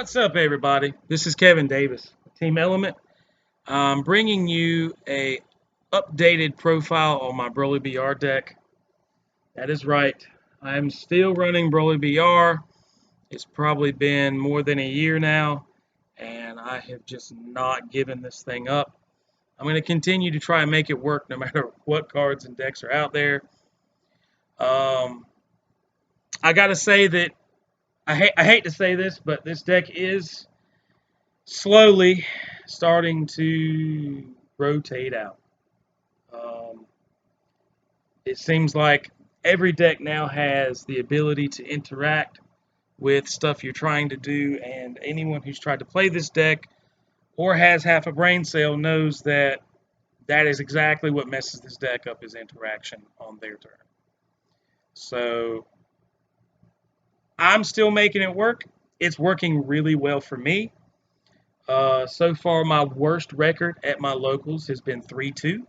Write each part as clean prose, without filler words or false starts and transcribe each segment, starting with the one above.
What's up, everybody? This is Kevin Davis, Team Element. I'm bringing you a updated profile on my Broly BR deck. That is right. I'm still running Broly BR. It's probably been more than a year now, and I have just not given this thing up. I'm going to continue to try and make it work no matter what cards and decks are out there. I got to say that I hate to say this, but this deck is slowly starting to rotate out. It seems like every deck now has the ability to interact with stuff you're trying to do, and anyone who's tried to play this deck or has half a brain cell knows that that is exactly what messes this deck up, is interaction on their turn. So I'm still making it work. It's working really well for me. So far, my worst record at my locals has been 3-2.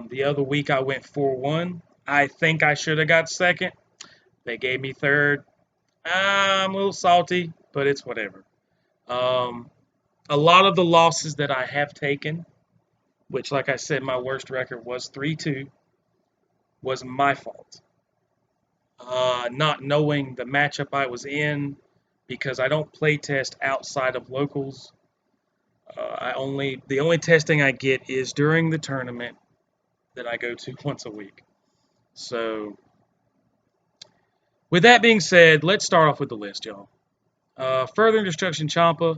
The other week I went 4-1. I think I should have got second. They gave me third. I'm a little salty, but it's whatever. A lot of the losses that I have taken, which, like I said, my worst record was 3-2, was my fault. Not knowing the matchup I was in, because I don't play test outside of locals. The only testing I get is during the tournament that I go to once a week. So, with that being said, let's start off with the list, y'all. Further Destruction Champa.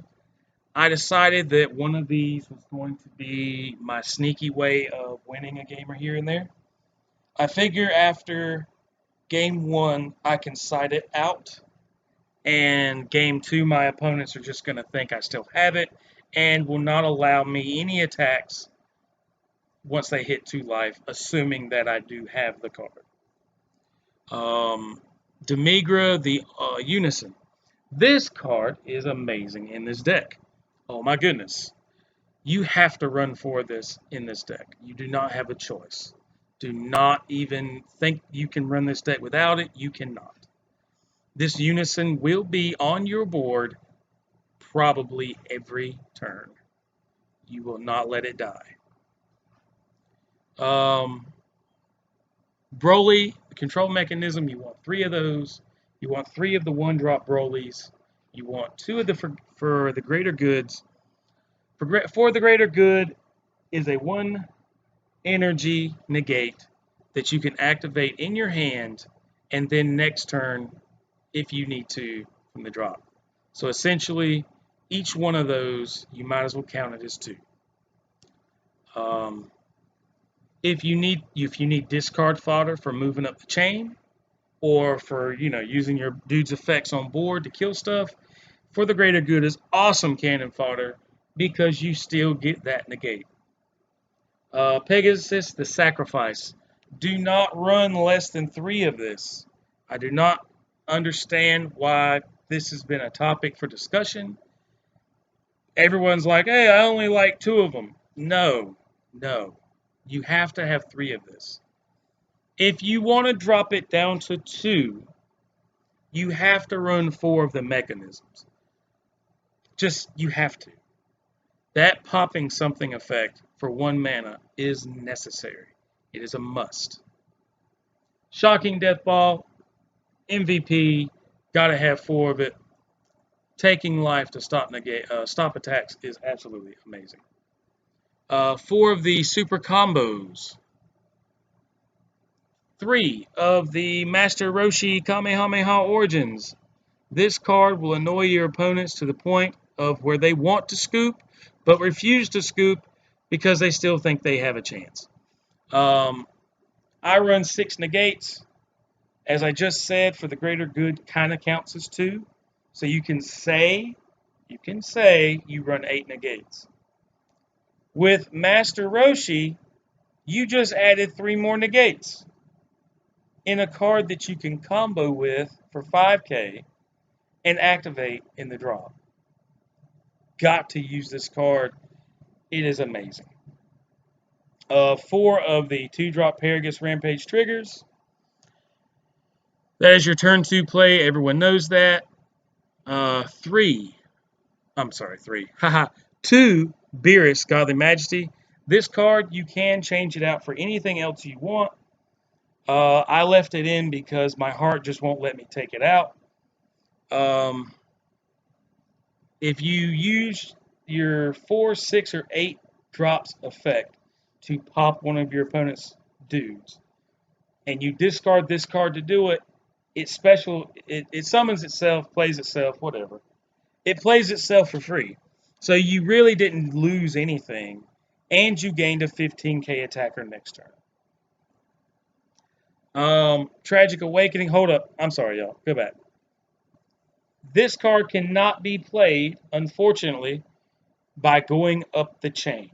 I decided that one of these was going to be my sneaky way of winning a game or here and there. I figure after game 1, I can side it out, and game 2, my opponents are just going to think I still have it and will not allow me any attacks once they hit 2 life, assuming that I do have the card. Demigra, the Unison. This card is amazing in this deck. Oh my goodness. You have to run for this in this deck. You do not have a choice. Do not even think you can run this deck without it. You cannot. This Unison will be on your board probably every turn. You will not let it die. Broly, control mechanism, you want 3 of those. You want 3 of the 1-drop Brolys. You want 2 of the for the greater goods. For the greater good is a 1 energy negate that you can activate in your hand, and then next turn, if you need to, from the drop. So essentially, each one of those, you might as well count it as 2. If you need discard fodder for moving up the chain, or for using your dude's effects on board to kill stuff, for the greater good is awesome cannon fodder because you still get that negate. Pegasus, the sacrifice. Do not run less than 3 of this. I do not understand why this has been a topic for discussion. Everyone's like, hey, I only like 2 of them. No. You have to have 3 of this. If you want to drop it down to 2, you have to run 4 of the mechanisms. You have to. That popping something effect for 1 mana is necessary. It is a must. Shocking Death Ball, MVP, gotta have 4 of it. Taking life to stop attacks is absolutely amazing. 4 of the super combos. 3 of the Master Roshi Kamehameha Origins. This card will annoy your opponents to the point of where they want to scoop, but refuse to scoop because they still think they have a chance. I run 6 negates. As I just said, for the greater good kind of counts as 2. So you can say you run 8 negates. With Master Roshi, you just added 3 more negates in a card that you can combo with for 5k and activate in the drop. Got to use this card. It is amazing. 4 of the 2-drop Paragus Rampage triggers. That is your turn 2 play. Everyone knows that. Three. I'm sorry, three. Haha. Two, Beerus, Godly Majesty. This card, you can change it out for anything else you want. I left it in because my heart just won't let me take it out. If you use your 4, 6, or 8 drops effect to pop one of your opponent's dudes, and you discard this card to do it, it's special. It summons itself, plays itself, whatever. It plays itself for free. So you really didn't lose anything, and you gained a 15k attacker next turn. Tragic Awakening. Hold up. I'm sorry, y'all. Go back. This card cannot be played, unfortunately, by going up the chain.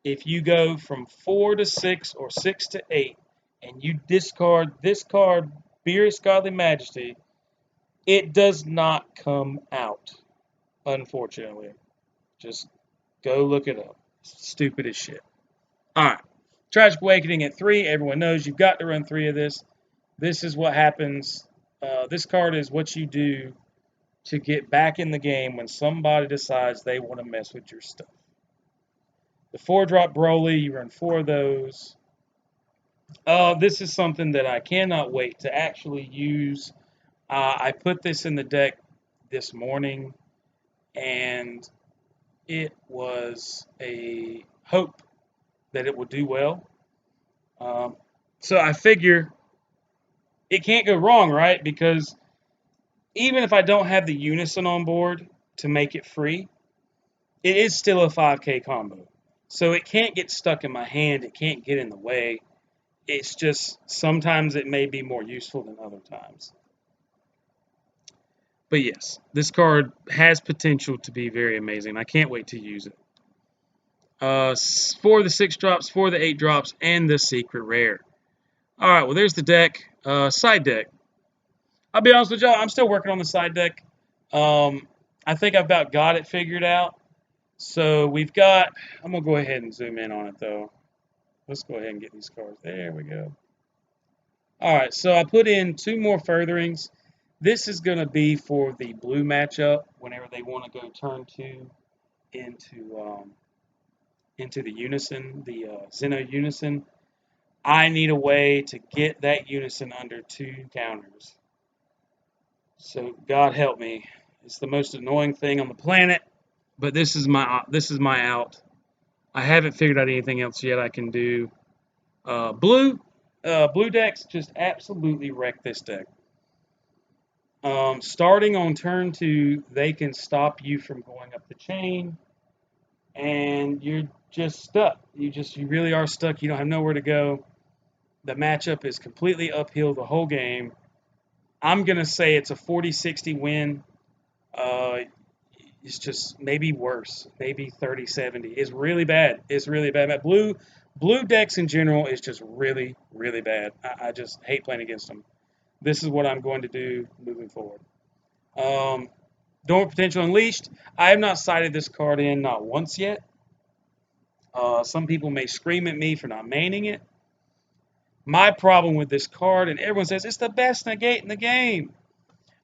If you go from 4 to 6 or 6 to 8, and you discard this card, Beerus Godly Majesty, it does not come out, unfortunately. Just go look it up. It's stupid as shit. Alright. Tragic Awakening at 3. Everyone knows you've got to run 3 of this. This is what happens. This card is what you do to get back in the game when somebody decides they want to mess with your stuff. The 4-drop Broly, you run 4 of those. This is something that I cannot wait to actually use. I put this in the deck this morning, and it was a hope that it would do well. So I figure it can't go wrong, right? Because even if I don't have the Unison on board to make it free, it is still a 5k combo. So it can't get stuck in my hand. It can't get in the way. It's just sometimes it may be more useful than other times. But yes, this card has potential to be very amazing. I can't wait to use it. For the 6 drops, for the 8 drops, and the secret rare. All right, well, there's the deck. Side deck. I'll be honest with y'all, I'm still working on the side deck. I think I've about got it figured out. So we've got, I'm going to go ahead and zoom in on it, though. Let's go ahead and get these cards. There we go. All right, so I put in 2 more furtherings. This is going to be for the blue matchup whenever they want to go turn 2 into the Unison, the Xeno Unison. I need a way to get that Unison under 2 counters. So God help me. It's the most annoying thing on the planet, but this is my out. I haven't figured out anything else yet I can do. Blue decks just absolutely wreck this deck. Starting on turn 2, they can stop you from going up the chain, and you're just stuck. You really are stuck. You don't have nowhere to go. The matchup is completely uphill the whole game. I'm going to say it's a 40-60 win. It's just maybe worse. Maybe 30-70. It's really bad. It's really bad. Blue decks in general is just really, really bad. I just hate playing against them. This is what I'm going to do moving forward. Dormant Potential Unleashed. I have not cited this card in not once yet. Some people may scream at me for not maining it. My problem with this card, and everyone says it's the best negate in the game.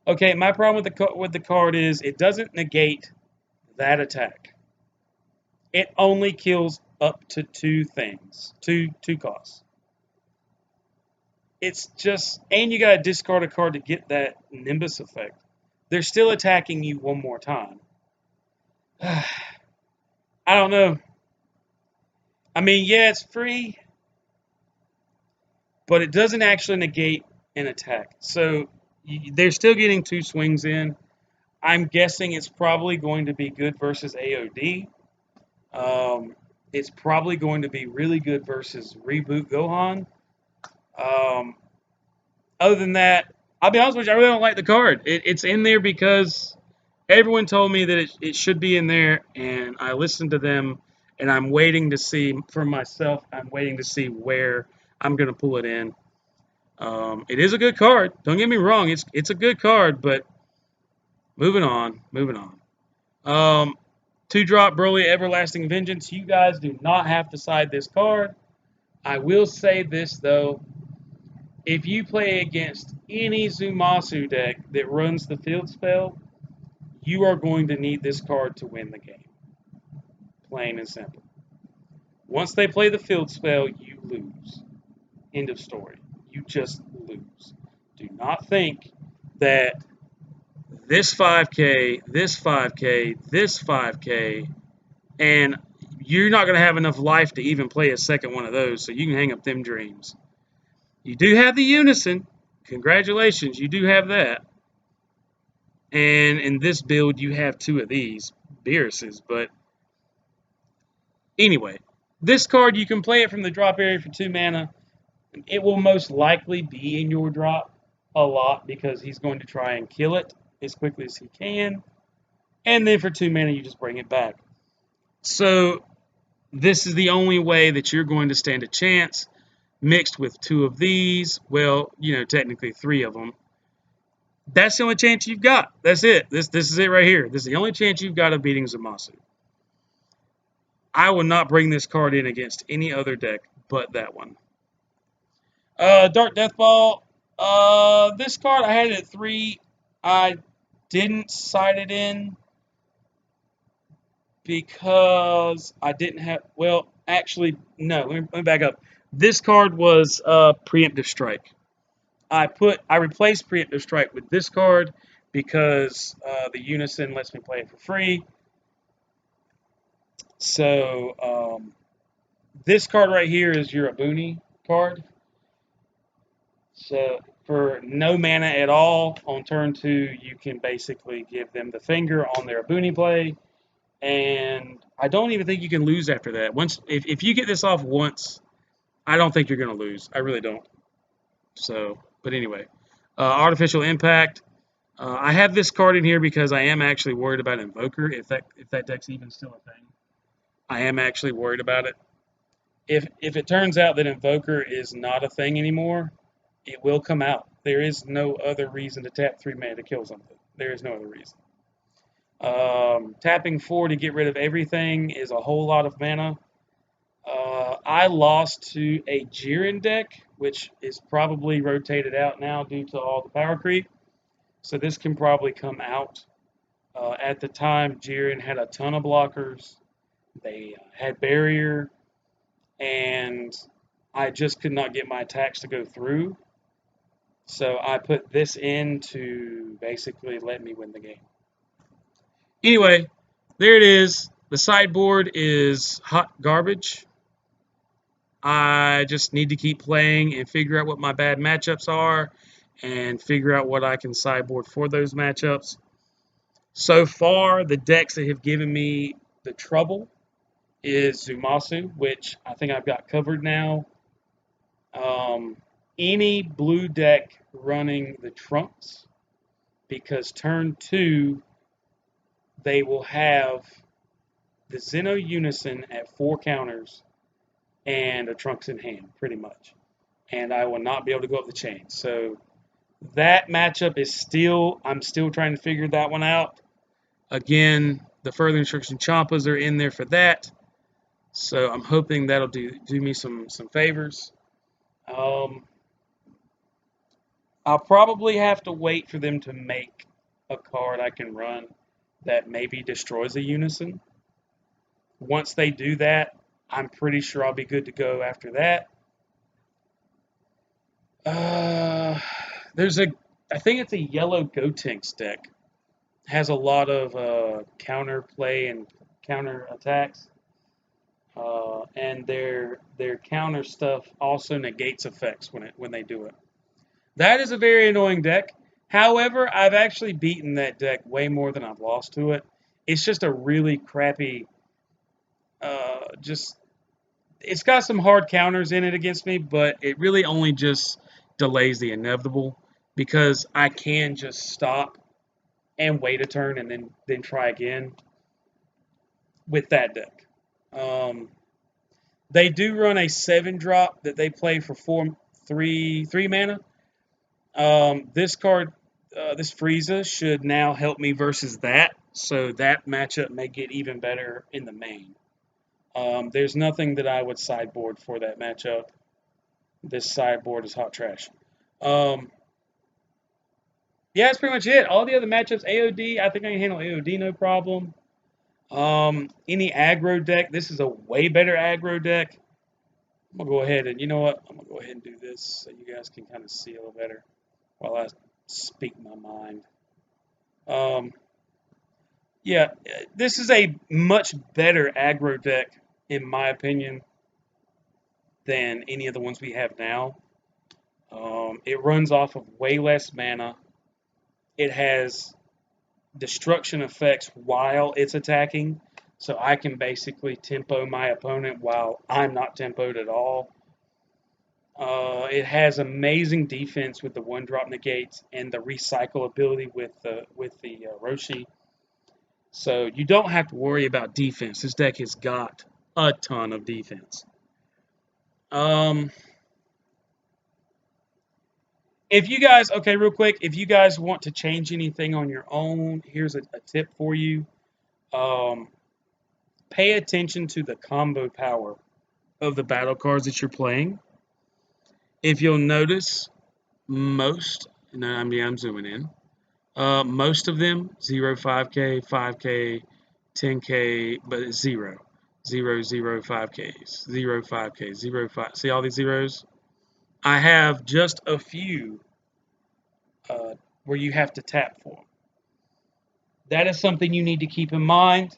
Okay, my problem with the card is it doesn't negate that attack. It only kills up to 2 things, two costs. It's just, and you gotta discard a card to get that Nimbus effect. They're still attacking you one more time. I don't know. I mean, yeah, it's free, but it doesn't actually negate an attack. So they're still getting 2 swings in. I'm guessing it's probably going to be good versus AOD. It's probably going to be really good versus Reboot Gohan. Other than that, I'll be honest with you, I really don't like the card. It's in there because everyone told me that it should be in there, and I listened to them, and I'm waiting to see for myself. I'm waiting to see where I'm going to pull it in. It is a good card. Don't get me wrong. It's a good card, but moving on. 2-drop Broly Everlasting Vengeance. You guys do not have to side this card. I will say this, though. If you play against any Zumasu deck that runs the field spell, You are going to need this card to win the game. Plain and simple. Once they play the field spell, you lose. End of story. You just lose. Do not think that this 5K, this 5K, this 5K, and you're not going to have enough life to even play a second one of those, so you can hang up them dreams. You do have the unison. Congratulations, you do have that. And in this build, you have 2 of these Beeruses. But anyway, this card, you can play it from the drop area for 2 mana. It will most likely be in your drop a lot because he's going to try and kill it as quickly as he can. And then for 2 mana, you just bring it back. So this is the only way that you're going to stand a chance, mixed with 2 of these. Well, technically 3 of them. That's the only chance you've got. That's it. This is it right here. This is the only chance you've got of beating Zamasu. I will not bring this card in against any other deck but that one. Dark Deathball. This card, I had it at 3. I didn't side it in because I didn't have... Well, actually, no. Let me back up. This card was Preemptive Strike. I replaced Preemptive Strike with this card because the Unison lets me play it for free. So this card right here is your Abuni card. So for no mana at all, on turn 2, you can basically give them the finger on their Abuni play. And I don't even think you can lose after that. If you get this off once, I don't think you're going to lose. I really don't. So, but anyway. Artificial Impact. I have this card in here because I am actually worried about Invoker, if that deck's even still a thing. I am actually worried about it. If it turns out that Invoker is not a thing anymore, it will come out. There is no other reason to tap 3 mana to kill something. There is no other reason. Tapping 4 to get rid of everything is a whole lot of mana. I lost to a Jiren deck, which is probably rotated out now due to all the power creep. So this can probably come out. At the time, Jiren had a ton of blockers. They had barrier, and I just could not get my attacks to go through. So I put this in to basically let me win the game. Anyway, there it is. The sideboard is hot garbage. I just need to keep playing and figure out what my bad matchups are and figure out what I can sideboard for those matchups. So far, the decks that have given me the trouble is Zumasu, which I think I've got covered now. Any blue deck running the Trunks, because turn 2, they will have the Xeno Unison at 4 counters and a Trunks in hand, pretty much. And I will not be able to go up the chain. So that matchup is I'm still trying to figure that one out. Again, the further instruction Champas are in there for that. So I'm hoping that'll do me some favors. I'll probably have to wait for them to make a card I can run that maybe destroys a Unison. Once they do that, I'm pretty sure I'll be good to go after that. I think it's a yellow Gotenks deck. Has a lot of counter play and counter attacks. And their counter stuff also negates effects when they do it. That is a very annoying deck. However, I've actually beaten that deck way more than I've lost to it. It's just a really crappy. It's got some hard counters in it against me, but it really only just delays the inevitable because I can just stop and wait a turn and then try again with that deck. They do run a 7-drop that they play for 3 mana. This card, this Frieza, should now help me versus that, so that matchup may get even better in the main. There's nothing that I would sideboard for that matchup. This sideboard is hot trash. Yeah, that's pretty much it. All the other matchups, AOD, I think I can handle AOD no problem. Any aggro deck, this is a way better aggro deck. I'm gonna go ahead and, you know what? I'm gonna go ahead and do this so you guys can kind of see a little better while I speak my mind. Yeah, this is a much better aggro deck, in my opinion, than any of the ones we have now. It runs off of way less mana. It has destruction effects while it's attacking, so I can basically tempo my opponent while I'm not tempoed at all. It has amazing defense with the one drop negates and the recycle ability with the Roshi. So you don't have to worry about defense. This deck has got a ton of defense. If you guys, okay, real quick, if you guys want to change anything on your own, here's a tip for you. Pay attention to the combo power of the battle cards that you're playing. If you'll notice, most, no, I'm zooming in. Most of them 0, 5K, 5K, 10K, but it's 0, 0, 0, 5Ks, 0, 5K, 0, 5. See all these zeros? I have just a few where you have to tap for them. That is something you need to keep in mind.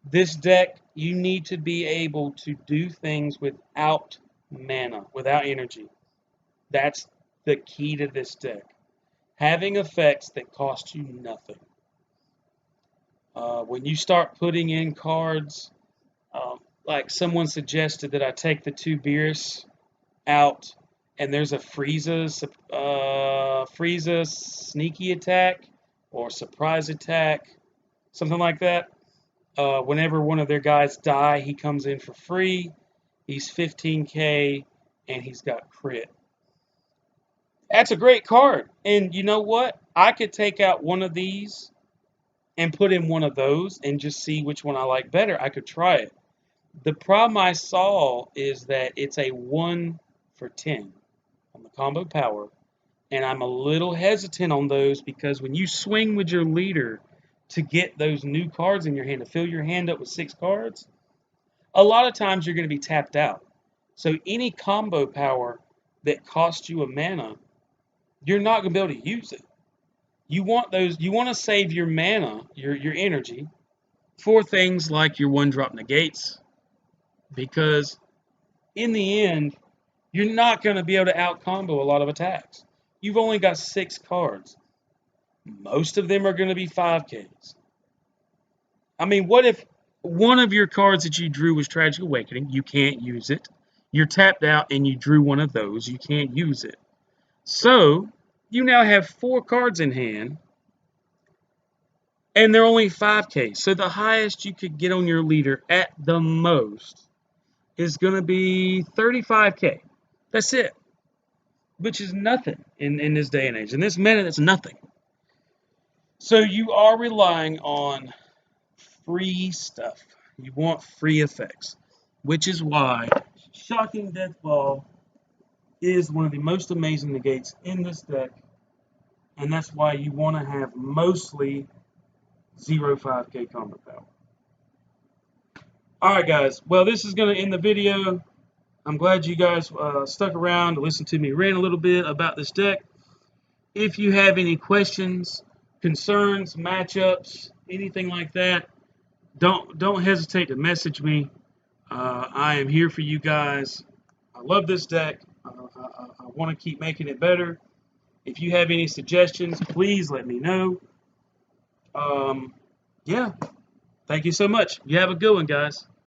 This deck, you need to be able to do things without mana, without energy. That's the key to this deck. Having effects that cost you nothing. When you start putting in cards, like someone suggested that I take the 2 Beerus out, and there's a Frieza sneaky attack or surprise attack, something like that. Whenever one of their guys die, he comes in for free. He's 15K, and he's got crit. That's a great card. And you know what? I could take out one of these and put in one of those and just see which one I like better. I could try it. The problem I saw is that it's a 1 for 10 on the combo power, and I'm a little hesitant on those because when you swing with your leader to get those new cards in your hand, to fill your hand up with 6 cards, a lot of times you're going to be tapped out. So any combo power that costs you a mana, you're not going to be able to use it. You want those. You want to save your mana, your energy, for things like your one drop negates, because in the end, you're not going to be able to out combo a lot of attacks. You've only got 6 cards. Most of them are going to be 5Ks. I mean, what if one of your cards that you drew was Tragic Awakening? You can't use it. You're tapped out and you drew one of those. You can't use it. So you now have 4 cards in hand, and they're only 5K. So the highest you could get on your leader at the most is going to be 35K. That's it. Which is nothing in this day and age. In this minute, it's nothing. So you are relying on free stuff. You want free effects, which is why Shocking Death Ball is one of the most amazing negates in this deck, and that's why you want to have mostly 0-5K combo power. Alright guys, well this is going to end the video. I'm glad you guys stuck around to listen to me rant a little bit about this deck. If you have any questions, concerns, matchups, anything like that, don't hesitate to message me. I am here for you guys. I love this deck. I want to keep making it better. If you have any suggestions, please let me know. Yeah. Thank you so much. You have a good one, guys.